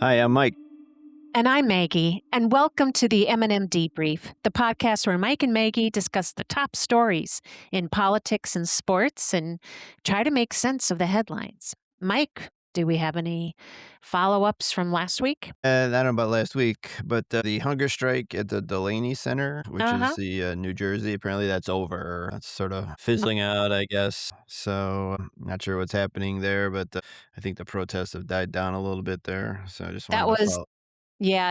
Hi, I'm Mike. And I'm Maggie, and welcome to the M&M Debrief, the podcast where Mike and Maggie discuss the top stories in politics and sports and try to make sense of the headlines. Mike, do we have any follow-ups from last week? I don't know about last week, but the hunger strike at the Delaney Center, which is Uh-huh. the New Jersey, apparently that's over. That's sort of fizzling out, I guess. So not sure what's happening there, but I think the protests have died down a little bit there. So I just That wanted to was, follow.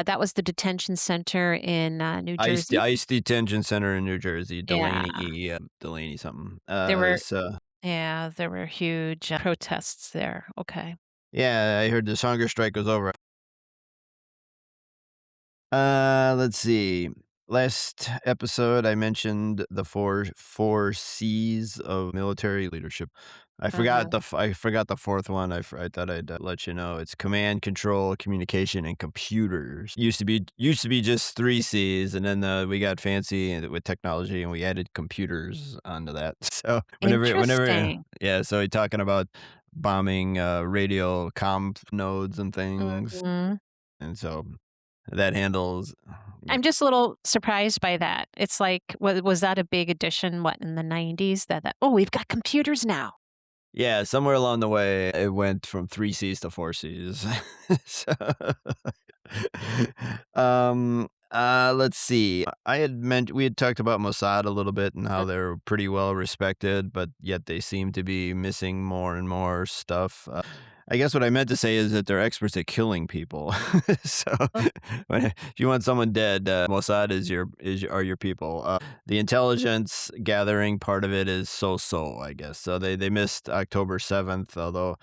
that was the detention center in New Jersey. Ice Detention Center in New Jersey, Yeah, Delaney something. there were, Is there were huge protests there. Okay. Yeah, I heard this hunger strike was over. Let's see. Last episode, I mentioned the four C's of military leadership. Uh-huh. I forgot the fourth one. I thought I'd let you know. It's command, control, communication, and computers. Used to be just three C's, and then we got fancy with technology, and we added computers onto that. So whenever, Interesting. yeah. So we're talking about bombing radio comm nodes and things, Mhm. and so that handles. I'm just a little surprised by that. It's like, was that a big addition, what, in the 90s that, "Oh, we've got computers now." Yeah, somewhere along the way, it went from 3 Cs to 4 Cs. So, let's see. We had talked about Mossad a little bit and how they're pretty well respected, but yet they seem to be missing more and more stuff. I guess what I meant to say is that they're experts at killing people. So, Uh, if you want someone dead, Mossad are your people. The intelligence gathering part of it is so-so, I guess. So they missed October 7th, although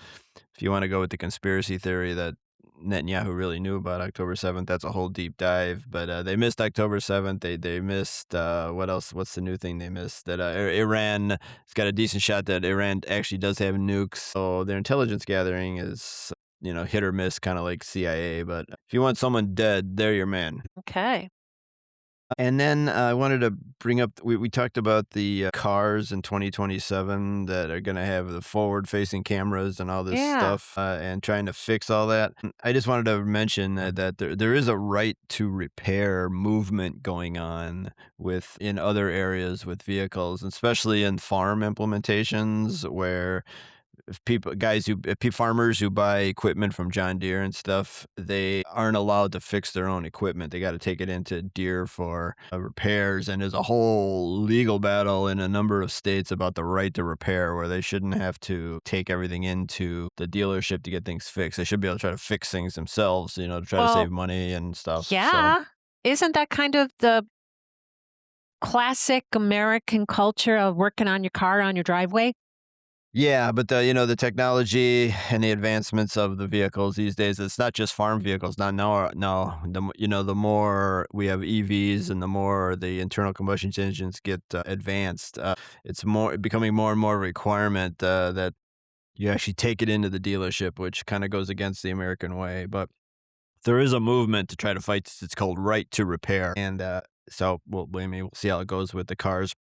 if you want to go with the conspiracy theory that Netanyahu really knew about October 7th, that's a whole deep dive. But they missed October 7th. They missed what else? What's the new thing they missed? That Iran, it's got a decent shot that Iran actually does have nukes. So their intelligence gathering is, hit or miss, kind of like CIA. But if you want someone dead, they're your man. Okay. And then I wanted to bring up, we talked about the cars in 2027 that are going to have the forward-facing cameras and all this Yeah. stuff, and trying to fix all that. I just wanted to mention that there is a right to repair movement going on in other areas with vehicles, especially in farm implementations where if farmers who buy equipment from John Deere and stuff, they aren't allowed to fix their own equipment. They got to take it into Deere for repairs, and there's a whole legal battle in a number of states about the right to repair, where they shouldn't have to take everything into the dealership to get things fixed. They should be able to try to fix things themselves, to try to Well, save money and stuff. So. yeah. Isn't that kind of the classic American culture of working on your car on your driveway? Yeah, but the technology and the advancements of the vehicles these days, it's not just farm vehicles. Not no, no. The more we have EVs and the more the internal combustion engines get advanced, it's becoming more and more a requirement that you actually take it into the dealership, which kind of goes against the American way. But there is a movement to try to fight this. It's called right to repair, and so we'll see how it goes with the cars.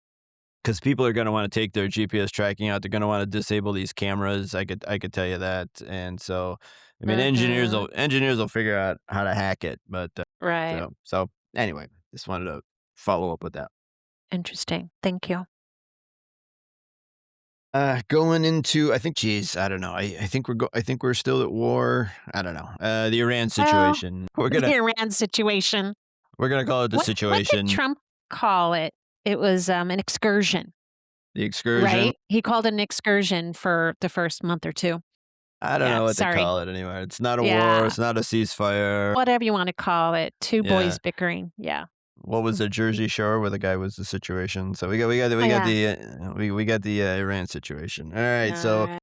Because people are going to want to take their GPS tracking out, they're going to want to disable these cameras. I could tell you that, and so I mean, Mhm. engineers will figure out how to hack it. But Right. so anyway, just wanted to follow up with that. Interesting. Thank you. Going into, I think, geez, I don't know. I think we're still at war. I don't know. The Iran Well, situation. the Iran situation. We're gonna call it the What did situation. Trump call it? It was an excursion, The excursion. right? He called it an excursion for the first month or two. I don't Yeah, know what to sorry. call it anymore. It's not a war. Yeah, It's not a ceasefire. whatever you want to call it. Two Yeah. boys bickering. Yeah. What was the Jersey Shore where the guy was the situation? So Oh, yeah. we got the Iran situation. All right, so Alright.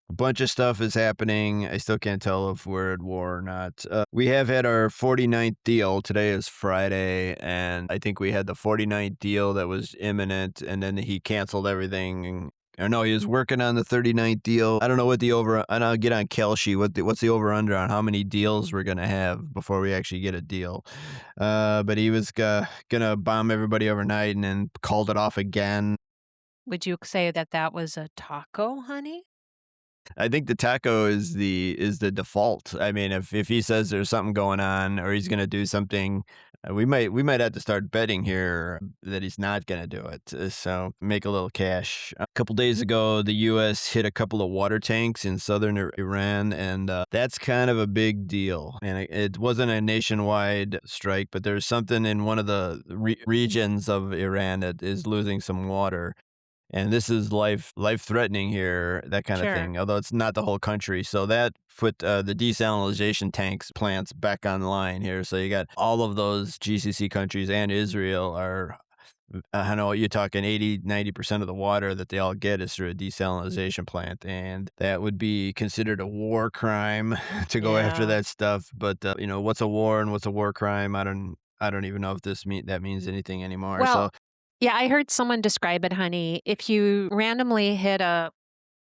a bunch of stuff is happening. I still can't tell if we're at war or not. We have had our 49th deal. Today is Friday, and I think we had the 49th deal that was imminent, and then he canceled everything. Or no, he was working on the 39th deal. I don't know what the over. I don't get on Kelshi. What's the over under on how many deals we're gonna have before we actually get a deal? But he was gonna bomb everybody overnight, and then called it off again. Would you say that that was a taco, honey? I think the taco is the default. I mean, if he says there's something going on or he's gonna do something, we might have to start betting here that he's not gonna do it. So make a little cash. A couple days ago, the U.S. hit a couple of water tanks in southern Iran, and that's kind of a big deal. And it wasn't a nationwide strike, but there's something in one of the regions of Iran that is losing some water. And this is life threatening here, that kind of Sure. thing, although it's not the whole country. So that put the desalination tanks plants back online here. So you got all of those GCC countries and Israel are, I know you're talking 80-90% of the water that they all get is through a desalination plant. And that would be considered a war crime to go after Yeah. that stuff. But, what's a war and what's a war crime? I don't even know if that means anything anymore. Well, So, yeah, I heard someone describe it, honey. If you randomly hit a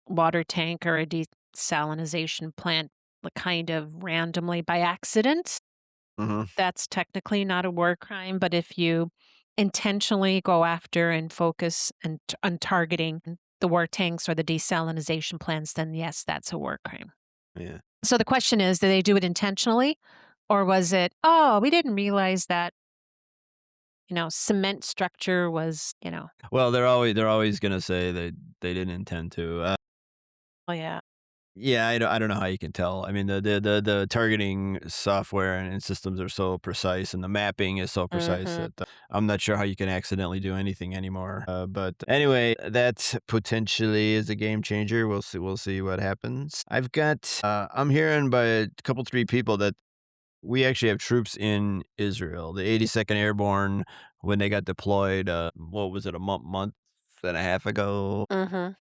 water tank or a desalinization plant, kind of randomly by accident, mhm. that's technically not a war crime. But if you intentionally go after and focus on targeting the war tanks or the desalinization plants, then yes, that's a war crime. Yeah. So the question is, did they do it intentionally? Or was it, oh, we didn't realize that, cement structure was. Well, they're always gonna say that they didn't intend to. Oh, yeah. Yeah, I don't know how you can tell. I mean, the targeting software and systems are so precise, and the mapping is so precise Mhm. that I'm not sure how you can accidentally do anything anymore. But anyway, that potentially is a game changer. We'll see what happens. I'm hearing by a couple three people that we actually have troops in Israel. The 82nd Airborne, when they got deployed, what was it, a month and a half ago? Mhm.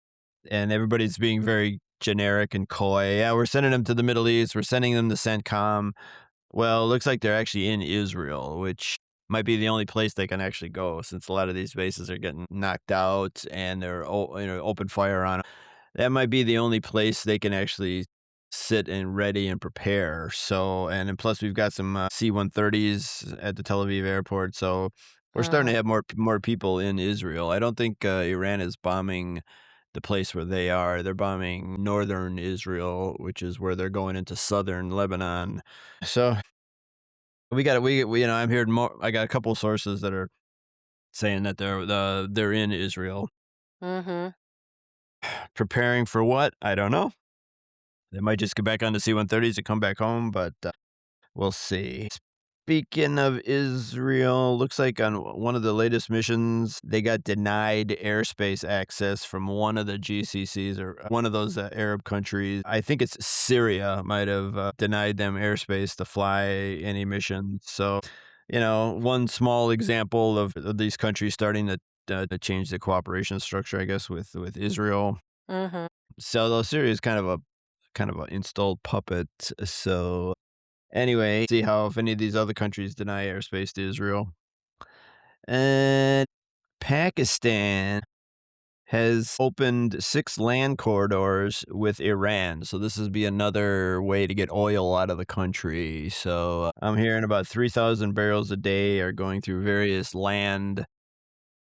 And everybody's being very generic and coy. Yeah, we're sending them to the Middle East. We're sending them to CENTCOM. Well, it looks like they're actually in Israel, which might be the only place they can actually go since a lot of these bases are getting knocked out and they're open fire on 'em. That might be the only place they can actually sit and ready and prepare. So, and then plus we've got some C-130s at the Tel Aviv airport. So we're starting to Mhm. have more people in Israel. I don't think Iran is bombing the place where they are. They're bombing northern Israel, which is where they're going into southern Lebanon. So I'm hearing more. I got a couple sources that are saying that they're in Israel. Mhm. Preparing for what? I don't know. They might just get back on the C-130s and come back home, but we'll see. Speaking of Israel, looks like on one of the latest missions, they got denied airspace access from one of the GCCs or one of those Arab countries. I think it's Syria might have denied them airspace to fly any mission. So, one small example of these countries starting to change the cooperation structure, I guess, with Israel. Mhm. So, though Syria is kind of an installed puppet. So, anyway, see how if any of these other countries deny airspace to Israel. And Pakistan has opened 6 land corridors with Iran. So this would be another way to get oil out of the country. So I'm hearing about 3,000 barrels a day are going through various land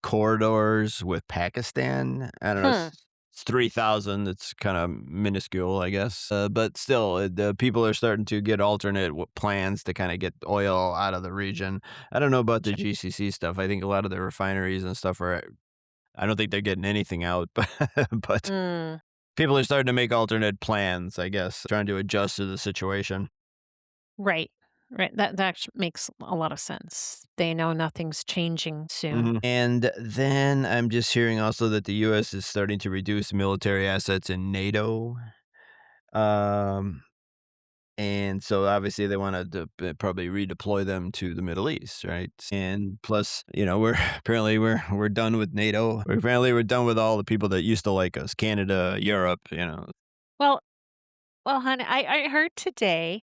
corridors with Pakistan. I don't know. Hmm. It's 3,000. It's kind of minuscule, I guess. But still, the people are starting to get alternate plans to kind of get oil out of the region. I don't know about the Sure. GCC stuff. I think a lot of the refineries and stuff are. I don't think they're getting anything out, but Mm. people are starting to make alternate plans, I guess, trying to adjust to the situation. Right. Right. That actually makes a lot of sense. They know nothing's changing soon. And then I'm just hearing also that the U.S. is starting to reduce military assets in NATO. Um, and so obviously they want to probably redeploy them to the Middle East, right? And plus, we're apparently we're done with NATO. We're done with all the people that used to like us, Canada, Europe. Well, well, honey, I heard today.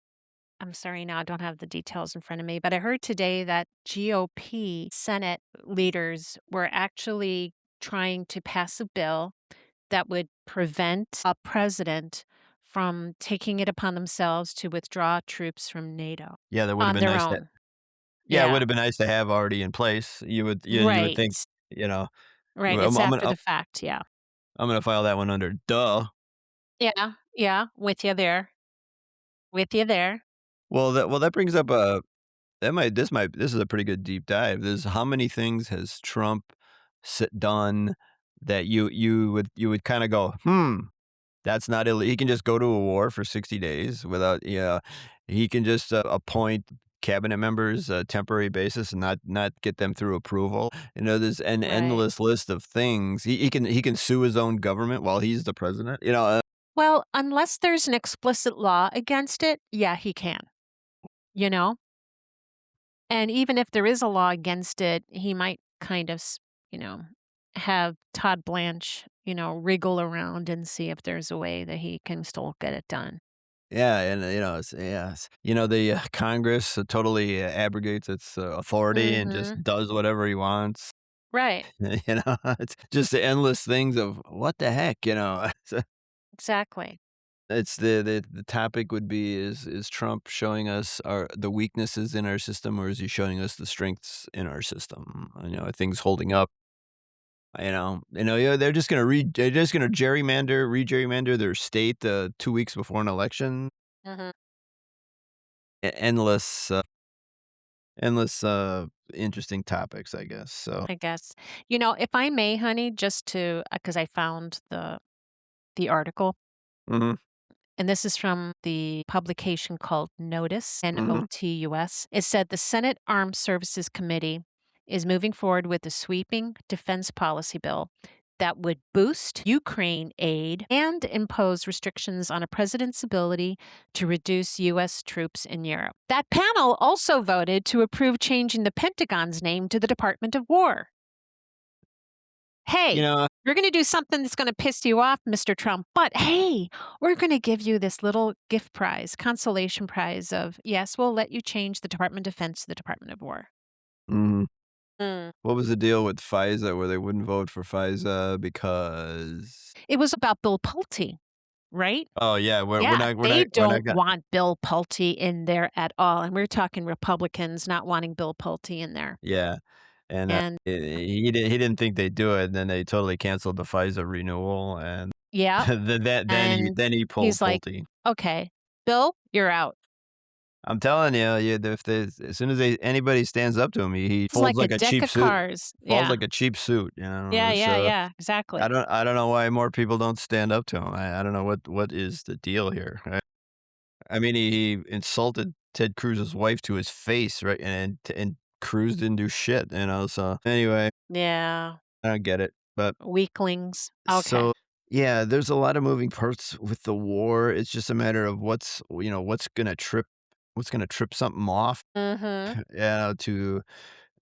I'm sorry now, I don't have the details in front of me, but I heard today that GOP Senate leaders were actually trying to pass a bill that would prevent a president from taking it upon themselves to withdraw troops from NATO Yeah, that would have on been their nice to. own. Yeah, it would Yeah. have been nice to have already in place. You would Right. think, you know, Right. well, It's I'm gonna after I'm the fact. Yeah. I'm gonna file that one under duh. Yeah, yeah, with you there. With you there. That brings up a that might this is a pretty good deep dive. This how many things has Trump done that you would kind of go, that's not illegal. He can just go to a war for 60 days without, yeah. He can just appoint cabinet members temporary basis and not get them through approval. There's an Right. endless list of things. He can sue his own government while he's the president. Well, unless there's an explicit law against it, yeah, he can, you know? And even if there is a law against it, he might kind of, you know, have Todd Blanche, wriggle around and see if there's a way that he can still get it done. Yeah, and the Congress totally abrogates its authority and just Mhm. does whatever he wants. Right. It's just the endless things of what the heck. So Exactly. it's the topic would be is Trump showing us the weaknesses in our system, or is he showing us the strengths in our system? Are things holding up? Yeah, they're just gonna re-gerrymander their state 2 weeks before an election. Mhm. Endless, interesting topics, I guess. So, I guess. If I may, honey, just to because I found the article. mhm, And this is from the publication called Notice, mhm. Notus. It said the Senate Armed Services Committee is moving forward with a sweeping defense policy bill that would boost Ukraine aid and impose restrictions on a president's ability to reduce U.S. troops in Europe. That panel also voted to approve changing the Pentagon's name to the Department of War. You Hey, know you're going to do something that's going to piss you off, Mr. Trump, but hey, we're going to give you this little gift prize, consolation prize of, yes, we'll let you change the Department of Defense to the Department of War. mhm. Mm. What was the deal with FISA where they wouldn't vote for FISA because It was about Bill Pulte, right? oh, yeah, we're Yeah, not we're they not we're don't not gonna want Bill Pulte in there at all. And we're talking Republicans not wanting Bill Pulte in there. yeah, and, And he didn't think they'd do it, and then they totally canceled the FISA renewal, and yeah, and then he pulled he's like, Pulte. okay, Bill, you're out. I'm telling you, if there's as soon as anybody stands up to him, he It's folds like a like a deck cheap of suit. cards. Folds Yeah. like a cheap suit, Yeah, It's, yeah, yeah, I exactly. don't I don't know why more people don't stand up to him. I don't know what is the deal here. I mean, he insulted Ted Cruz's wife to his face, right? And Cruz didn't do shit. So anyway, Yeah. I don't get it. But Weaklings. Okay. so yeah, there's a lot of moving parts with the war. It's just a matter of what's gonna trip something off. Mhm. To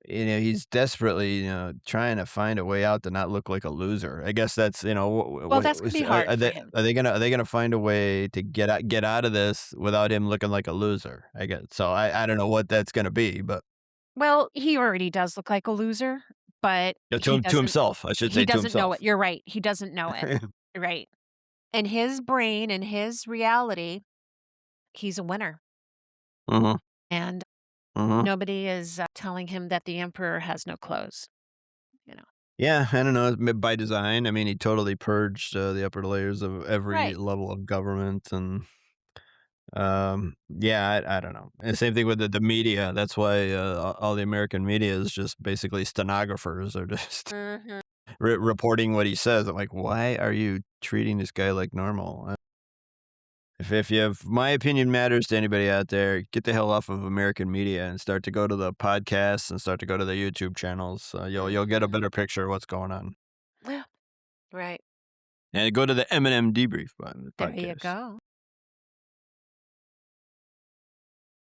he's desperately, trying to find a way out to not look like a loser. I guess that's, Well, that's gonna be hard are for they him. are they gonna find a way to get out of this without him looking like a loser? I guess. So I don't know what that's gonna be, but Well, he already does look like a loser, but to himself, I should he say to doesn't know it. himself. You're right. He doesn't know it. Right. In his brain, in his reality, he's a winner. Mhm, And mhm. nobody is telling him that the emperor has no clothes, you know. Yeah, I don't know, by design. I mean, he totally purged the upper layers of every Right. level of government and yeah, I don't know. And same thing with the media. That's why all the American media is just basically stenographers or just Mhm. reporting what he says. I'm like, why are you treating this guy like normal? If you have my opinion matters to anybody out there, get the hell off of American media and start to go to the podcasts and start to go to the YouTube channels. You'll get a Mhm. better picture of what's going on. Yeah. Right. And go to the M&M debrief There you podcast. go.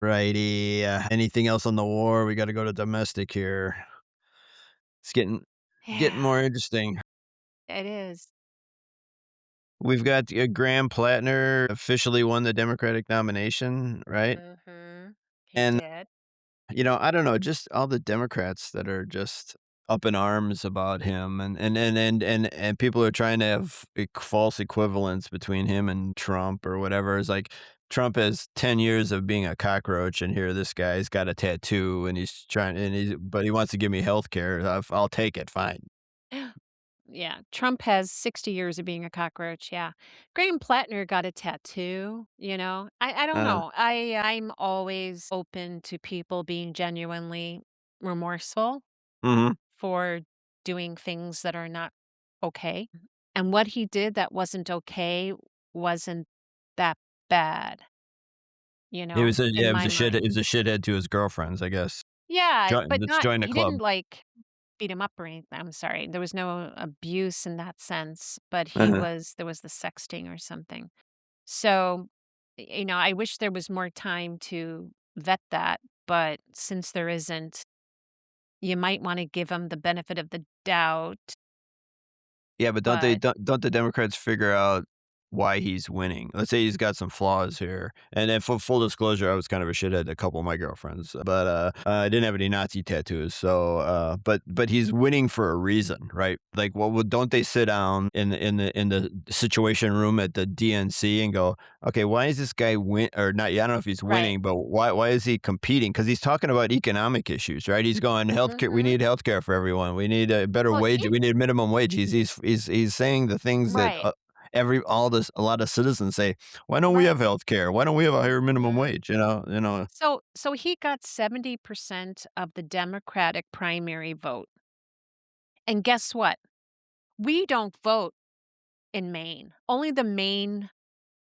Righty. Anything else on the war? We got to go to domestic here. It's getting Yeah, more interesting. it is. We've got Graham Plattner officially won the Democratic nomination, right? Mhm. He And did. I don't know, just all the Democrats that are just up in arms about him, and people are trying to have false equivalence between him and Trump or whatever. It's like Trump has 10 years of being a cockroach, and here this guy's got a tattoo, and but he wants to give me health care. I'll take it, fine. Yeah, Trump has 60 years of being a cockroach, yeah. Graham Plattner got a tattoo, you know? I don't Uh, know. I'm always open to people being genuinely remorseful mhm. for doing things that are not okay. And what he did that wasn't okay wasn't that bad, He was a yeah, in he was my a shit he mind. was a shithead to his girlfriends, I guess. Yeah, Join but let's not join the he club. didn't, like, beat him up or anything, I'm sorry. There was no abuse in that sense, but Uh-huh. there was the sexting or something. So, I wish there was more time to vet that, but since there isn't, you might wanna give him the benefit of the doubt, Yeah, but but don't the Democrats figure out why he's winning? Let's say he's got some flaws here, and then for full disclosure, I was kind of a shithead to a couple of my girlfriends, but, I didn't have any Nazi tattoos, so, but he's winning for a reason, right? Like, well, don't they sit down in the situation room at the DNC and go, "Okay, why is this guy win," or not, yeah, I don't know if he's right. winning, but why is he competing? Because he's talking about economic issues, right? He's going, "Healthcare, we Mhm. need healthcare for everyone. We need a better Well, wage. he We need minimum wage." He's saying the things that, right. a lot of citizens say, "Why don't we Right. have healthcare? Why don't we have a higher minimum Mhm. wage?" You know? So he got 70% of the Democratic primary vote, and guess what? We don't vote in Maine. Only the Maine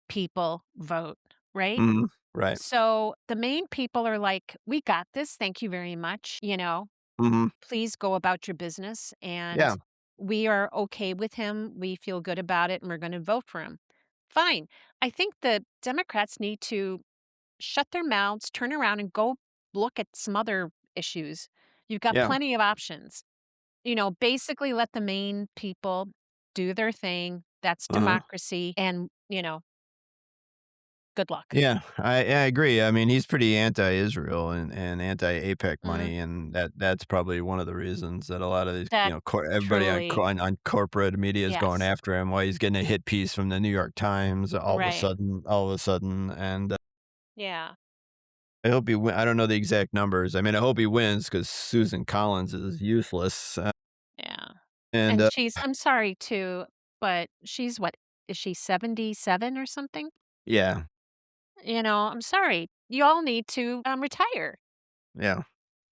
people vote, right? Mhm. Right. So the Maine people are like, "We got this, thank you very much, Mhm. please go about your business, Yeah. and we are okay with him, we feel good about it, and we're gonna vote for him." Fine. I think the Democrats need to shut their mouths, turn around, and go look at some other issues. You've got Yeah. plenty of options. Basically let the Maine people do their thing. That's Uh-huh. democracy, and, good luck. I agree. I mean, he's pretty anti-Israel and anti-APEC Mm, money, and that's probably one of the reasons that a lot of these, that everybody truly on corporate media is going yes. after him. Why he's getting a hit piece from the New York Times Right. all of a sudden, and Yeah. I hope he win. I don't know the exact numbers. I mean, I hope he wins because Susan Collins is useless, Yeah. and And I'm sorry too, but she's what? Is she 77 or something? yeah, I'm sorry. You all need to retire. yeah,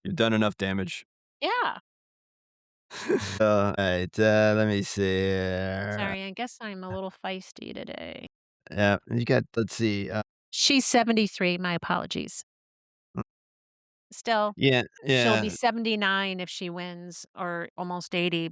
you've done enough damage. Yeah. Alright, let me see here. Sorry, I guess I'm a little feisty today. Yeah, you got let's see, She's 73, my apologies. Still, yeah, she'll be yeah. 79 if she wins, or almost 80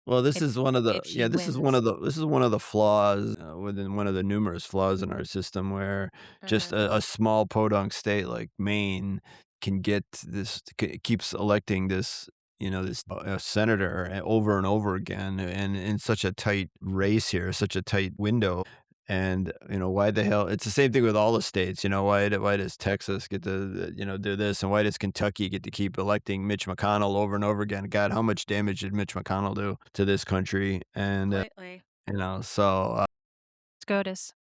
Well, this if is one of the if she yeah, wins. this is one of the flaws, within one of the numerous flaws in our system where just Mhm. a small podunk state like Maine can get this keeps electing this, this, senator over and over again and in such a tight race here, such a tight window. And, why the hell it's the same thing with all the states, why does Texas get to, do this, and why does Kentucky get to keep electing Mitch McConnell over and over again? God, how much damage did Mitch McConnell do to this country? And, Completely. so, SCOTUS.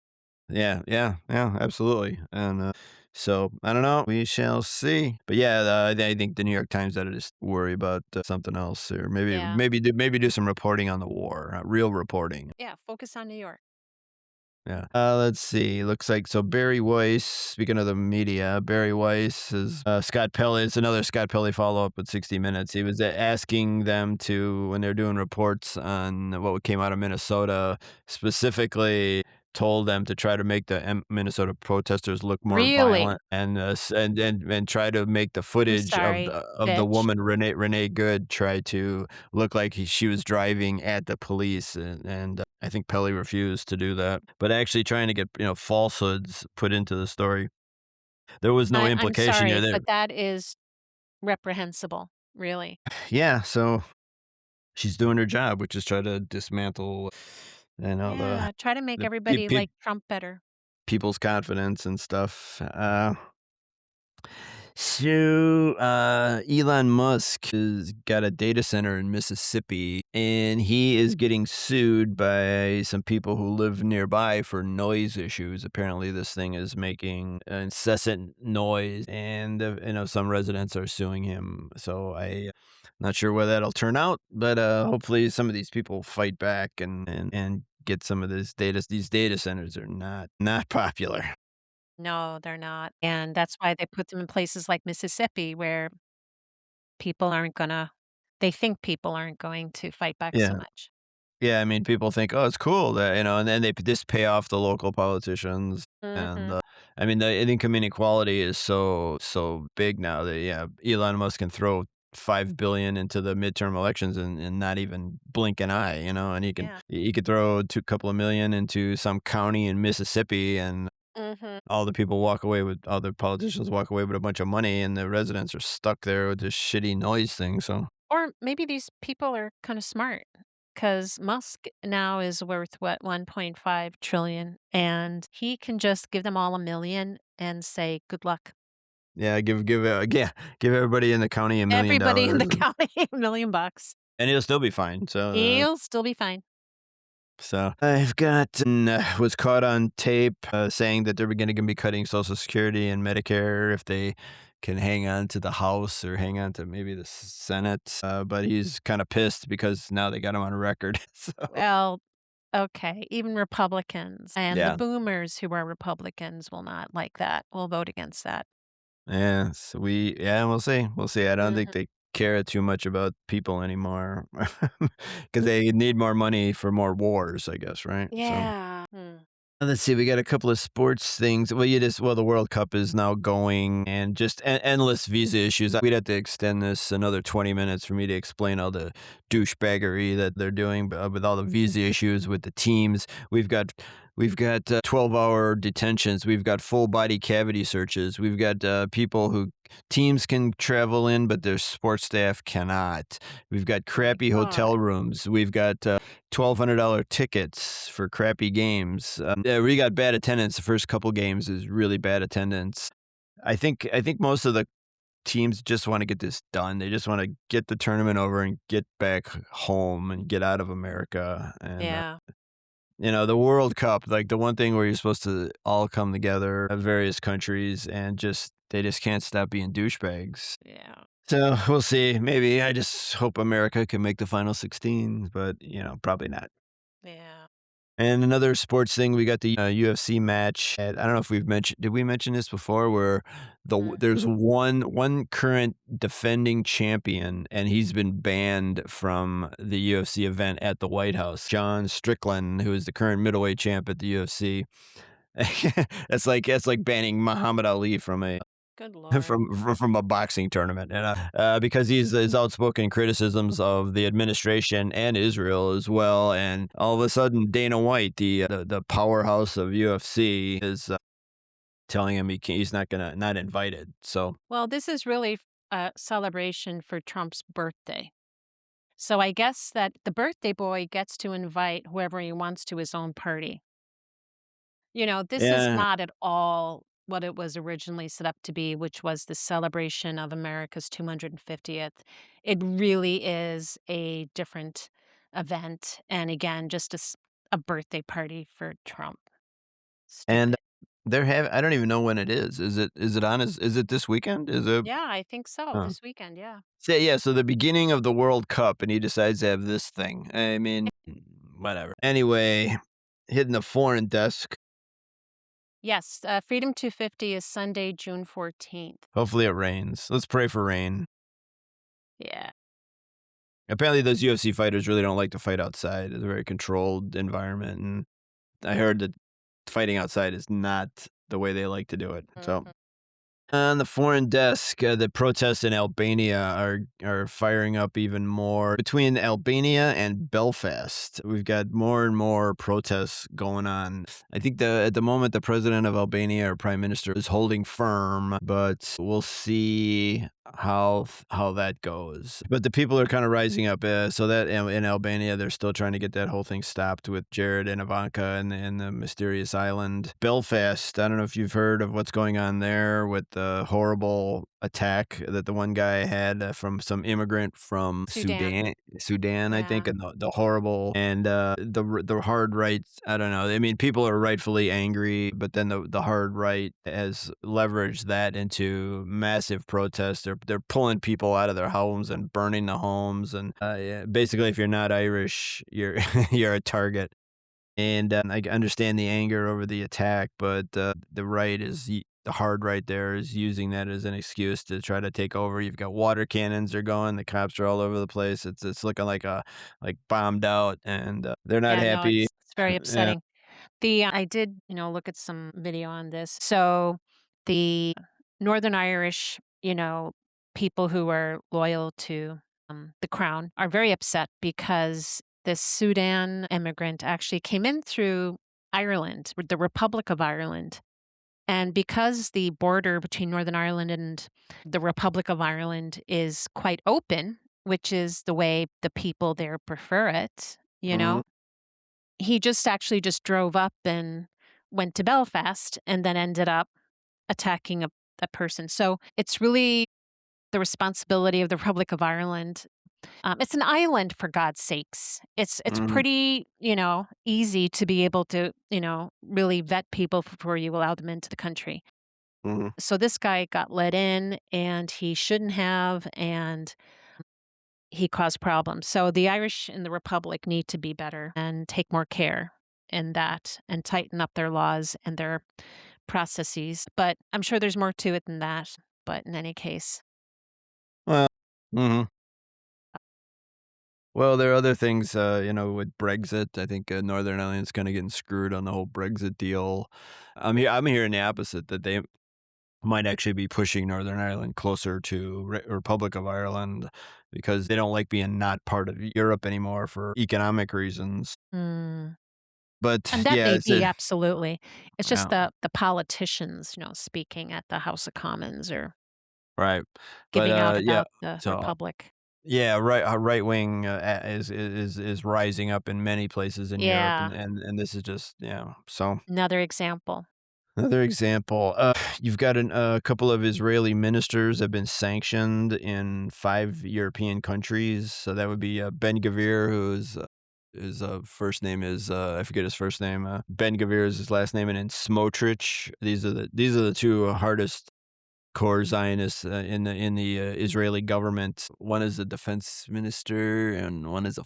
yeah, yeah, yeah, absolutely. And, so I don't know. We shall see. But yeah, I think the New York Times ought to just worry about something else, or Yeah. maybe do some reporting on the war, real reporting. Yeah, focus on New York. Yeah. Let's see. Looks like so Barry Weiss, speaking of the media, Barry Weiss is Scott Pelley. It's another Scott Pelley follow up with 60 Minutes. He was asking them to, when they're doing reports on what came out of Minnesota, specifically told them to try to make the Minnesota protesters look more Really? violent and and try to make the I'm footage of sorry, the bitch. woman Renee Good try to look like she was driving at the police, and I think Pelly refused to do that, but actually trying to get, falsehoods put into the story. There was no I'm implication here sorry, that but that is reprehensible, really. yeah, so she's doing her job, which is try to dismantle, the Yeah, try to make the pe everybody pe like Trump better. people's confidence and stuff. So, Elon Musk has got a data center in Mississippi, and he is getting sued by some people who live nearby for noise issues. Apparently, this thing is making incessant noise, and some residents are suing him. So Not sure where that'll turn out, but hopefully some of these people fight back and get some of this data. These data centers are not popular. No, they're not. And that's why they put them in places like Mississippi where people aren't gonna they think people aren't going to fight back so Yeah. much. Yeah, I mean, people think, "Oh, it's cool that," and then they just pay off the local politicians, and, Mhm. I mean, the income inequality is so big now that, yeah, Elon Musk can throw $5 billion into the midterm elections and not even blink an eye, and Yeah. he could throw two couple of million into some county in Mississippi, and Mhm. all the politicians walk away with a bunch of money, and the residents are stuck there with this shitty noise thing, so Or maybe these people are kinda smart, because Musk now is worth, what, 1.5 trillion, and he can just give them all 1,000,000 and say, "Good luck." yeah, give everybody in the county Everybody in $1,000,000 the county, $1,000,000. and he'll still be fine. He'll still be fine. So I've got was caught on tape saying that they're going to be cutting Social Security and Medicare if they can hang on to the House or hang on to maybe the Senate. But he's kind of pissed because now they got him on record. So Well, okay, even Republicans and the yeah, boomers who are Republicans will not like that, will vote against that. yeah. So we'll see. We'll see. I don't think Mhm. they care too much about people anymore because they need more money for more wars, I guess, right? So. Yeah. Hmm. Let's see, we got a couple of sports things. The World Cup is now going and just endless visa issues. We'd have to extend this another 20 minutes for me to explain all the douche-baggery that they're doing with all the visa issues with the teams. We've got 12-hour detentions. We've got full body cavity searches. We've got people who teams can travel in, but their sports staff cannot. We've got Oh my crappy god. hotel rooms. We've got $1,200 tickets for crappy games. Yeah, we got bad attendance. The first couple games is really bad attendance. I think most of the teams just want to get this done. They just want to get the tournament over and get back home and get out of America. And Yeah. the World Cup, like the one thing where you're supposed to all come together, various countries, and they just can't stop being douchebags. Yeah. So we'll see. Maybe I just hope America can make the final 16, but probably not. Yeah. And another sports thing, we got the UFC match. And I don't know if did we mention this before? Where there's Mhm. one current defending champion, and he's been banned from the UFC event at the White House. John Strickland, who is the current middleweight champ at the UFC. That's like banning Muhammad Ali from a Good lord. from a boxing tournament, because his outspoken criticisms of the administration and Israel as well, and all of a sudden Dana White, the powerhouse of UFC, is telling him he's not invited. So Well, this is really a celebration for Trump's birthday. So I guess that the birthday boy gets to invite whoever he wants to his own party. This is yeah, not at all what it was originally set up to be, which was the celebration of America's 250th. It really is a different event. And again, just a birthday party for Trump. and Stupid. I don't even know when it is. Is it this weekend? Is it? Yeah, I think so. uh, This weekend. Yeah. so the beginning of the World Cup, and he decides to have this thing. I mean, whatever. Anyway, hitting the foreign desk. Yes. Freedom 250 is Sunday, June 14th. Hopefully it rains. Let's pray for rain. Yeah. Apparently those UFC fighters really don't like to fight outside. It's a very controlled environment, and I heard that fighting outside is not the way they like to do it. So Mhm. on the foreign desk, the protests in Albania are firing up even more. Between Albania and Belfast, we've got more and more protests going on. I think at the moment the president of Albania or prime minister is holding firm, but we'll see how that goes. But the people are kind of rising up. So that in Albania, they're still trying to get that whole thing stopped with Jared and Ivanka and the mysterious island. Belfast, I don't know if you've heard of what's going on there with the horrible attack that the one guy had from some immigrant from Sudan. Sudan, I think, Yeah. and the horrible and the hard right. I don't know. I mean, people are rightfully angry, but then the hard right has leveraged that into massive protests. they're pulling people out of their homes and burning the homes, and yeah, basically, if you're not Irish, you're you're a target. And I understand the anger over the attack, but the right the hard right there is using that as an excuse to try to take over. You've got water cannons are going, the cops are all over the place. It's looking like like bombed out, and they're not Yeah, no, happy. it's very Yeah. upsetting. The I did, look at some video on this. So the Northern Irish, people who are loyal to the crown are very upset because this Sudan immigrant actually came in through Ireland, the Republic of Ireland. And because the border between Northern Ireland and the Republic of Ireland is quite open, which is the way the people there prefer it, Hmm. he just actually just drove up and went to Belfast and then ended up attacking a person. So it's really the responsibility of the Republic of Ireland. It's an island, for God's sakes. It's Hmm. pretty, easy to be able to, really vet people before you allow them into the country. Hmm. So this guy got let in and he shouldn't have, and he caused problems. So the Irish in the Republic need to be better and take more care in that and tighten up their laws and their processes. But I'm sure there's more to it than that. But in any case, Well. Hmm. Well, there are other things, with Brexit. I think Northern Ireland's kind of getting screwed on the whole Brexit deal. I'm hearing the opposite, that they might actually be pushing Northern Ireland closer to Republic of Ireland because they don't like being not part of Europe anymore for economic reasons. mm, But and that yeah, may be absolutely. It's just yeah, the politicians, speaking at the House of Commons or right. But giving out yeah, about the so Republic. yeah, right wing is rising up in many places in Europe, Yeah, and this is just, so. another example. Another example, you've got a couple of Israeli ministers have been sanctioned in 5 European countries. So that would be Ben Gvir, who's his first name is I forget his first name. Ben Gvir is his last name, and then Smotrich. These are the two hardest core Zionists in the Israeli government. One is a defense minister, and one is a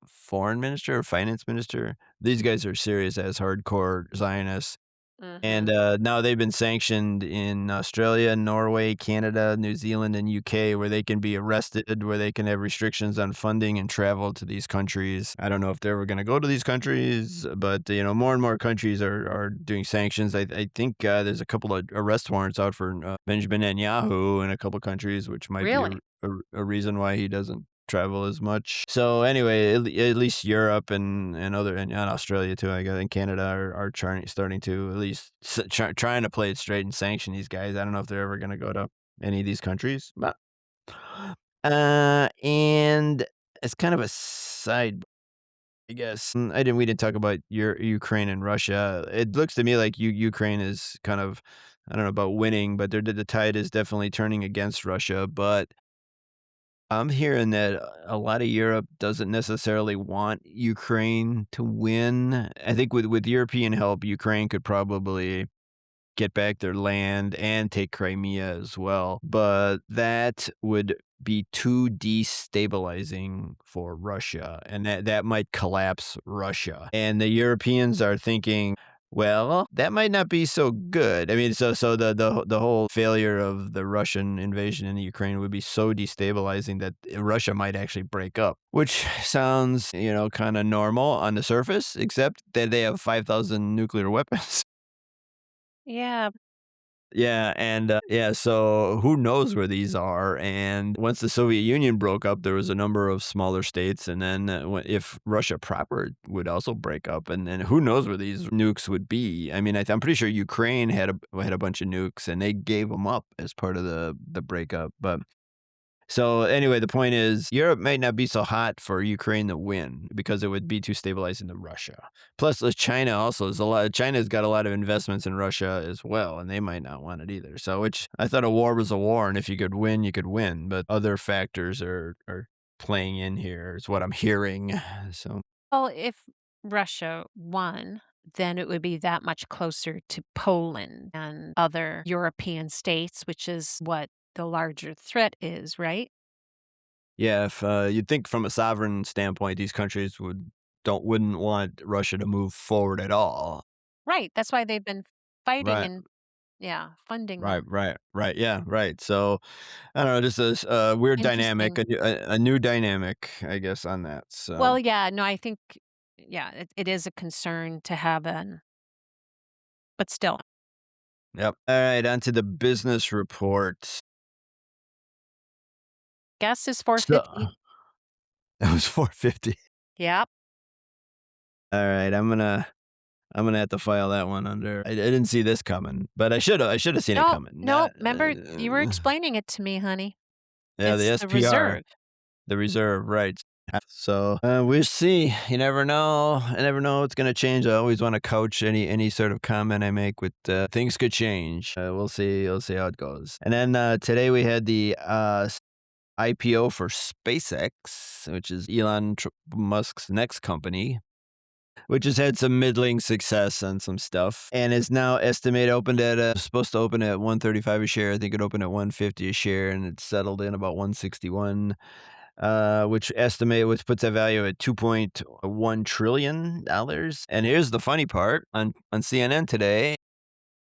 foreign minister or finance minister. These guys are serious as hardcore Zionists. And, Hmm. now they've been sanctioned in Australia, Norway, Canada, New Zealand, and UK, where they can be arrested, where they can have restrictions on funding and travel to these countries. I don't know if they're ever gonna go to these countries, but, more and more countries are doing sanctions. I think, there's a couple of arrest warrants out for, Benjamin Netanyahu in a couple countries, which might be Really? a reason why he doesn't travel as much. So anyway, at least Europe and Australia too, I guess, and Canada are starting to at least trying to play it straight and sanction these guys. I don't know if they're ever going to go to any of these countries, but and it's kind of a side. I guess we didn't talk about Ukraine and Russia. It looks to me like Ukraine is kind of, I don't know about winning, but the tide is definitely turning against Russia. But I'm hearing that a lot of Europe doesn't necessarily want Ukraine to win. I think with European help, Ukraine could probably get back their land and take Crimea as well. But that would be too destabilizing for Russia, and that might collapse Russia. And the Europeans are thinking, well, that might not be so good. I mean, so the whole failure of the Russian invasion in Ukraine would be so destabilizing that Russia might actually break up, which sounds, kind of normal on the surface, except that they have 5,000 nuclear weapons. Yeah. Yeah, and yeah, so who knows where these are? And once the Soviet Union broke up, there was a number of smaller states, and then if Russia proper would also break up, and then who knows where these nukes would be? I mean, I'm pretty sure Ukraine had a bunch of nukes, and they gave them up as part of the breakup, but. So anyway, the point is Europe might not be so hot for Ukraine to win because it would be too stabilizing to Russia. Plus, China also is a lot. China's got a lot of investments in Russia as well, and they might not want it either. So, which I thought a war was a war, and if you could win, you could win. But other factors are playing in here, is what I'm hearing. So, Well, if Russia won, then it would be that much closer to Poland and other European states, which is what the larger threat is, right? Yeah, if you'd think from a sovereign standpoint, these countries wouldn't want Russia to move forward at all. Right. That's why they've been fighting Right. and, yeah, funding Right, them. right, right. Yeah, right. So I don't know, just a weird dynamic, Interesting. a new dynamic, I guess, on that. Well, So, yeah, no, I think, yeah, it is a concern to have an, but still, yep. All right, on to the business report. gas is So 450. that was 450. Yep. All right, I'm gonna have to file that one under. I didn't see this coming, but I should have seen it No, coming. no, remember you were explaining it to me, honey. Yeah, the It's the SPR, reserve. the reserve, right? So we'll see. You never know. I never know what's gonna change. I always want to couch any sort of comment I make with things could change. We'll see. We'll see how it goes. And then today we had the IPO for SpaceX, which is Musk's next company, which has had some middling success on some stuff and is now estimated opened at supposed to open at 135 a share. I think it opened at 150 a share and it's settled in about 161, which puts that value at $2.1 trillion. And here's the funny part on CNN today.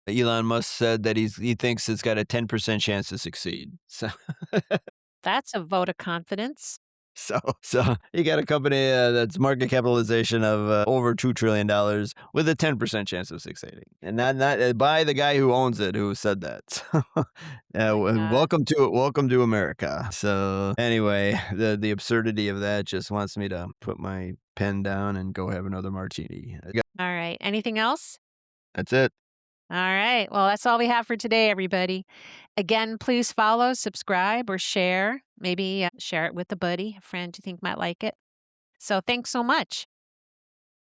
Elon Musk said that he thinks it's got a 10% chance to succeed. So That's a vote of confidence. So you got a company that's market capitalization of over $2 trillion with a 10% chance of succeeding, and not by the guy who owns it who said that. So, My God. welcome to America. So anyway, the absurdity of that just wants me to put my pen down and go have another martini. All right. Anything else? That's it. All right. Well, that's all we have for today, everybody. Again, please follow, subscribe, or share. Maybe share it with a buddy, a friend you think might like it. So thanks so much.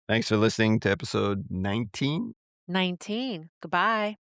Thanks for listening to episode 19. 19. Goodbye.